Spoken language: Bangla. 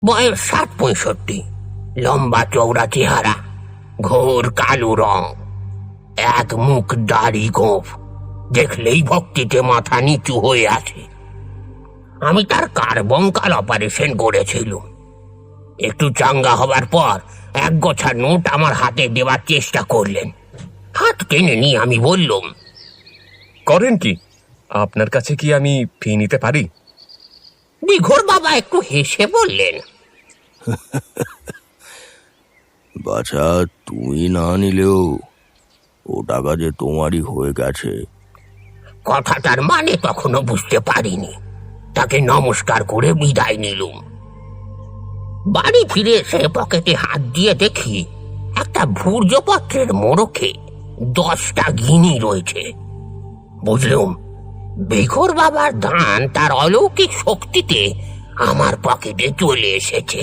বয়স ৬০-৬৫, লম্বা চওড়া চেহারা, ঘোর কালো রং, এক মুখ দাড়ি গোঁফ, দেখলেই ভক্তিতে মাথা নিচু হয়ে আছে। আমি তার কার্বঙ্কাল অপারেশন করেছিলুম। একটু চাঙ্গা হবার পর এক গোছা নোট আমার হাতে দেওয়ার চেষ্টা করলেন। হাত টেনে নিয়ে আমি বললুম, করেন কি? আপনার কাছে কি আমি ফি নিতে পারি? বিঘোর বাবা একটু হেসে বললেন, বাছা, তুমি না নিলেও ও টাকা যে তোমারই হয়ে গেছে। কথাটার মানে তখনও বুঝতে পারিনি। তাকে নমস্কার করে বিদায় নিলুম। বাড়ি ফিরে এসে পকেটে হাত দিয়ে দেখি একটা ভূর্জপত্রের মোড়কে 10টা গিনি রয়েছে। বুঝলুম বেঘর বাবার দান তার অলৌকিক শক্তিতে আমার পকেটে চলে এসেছে।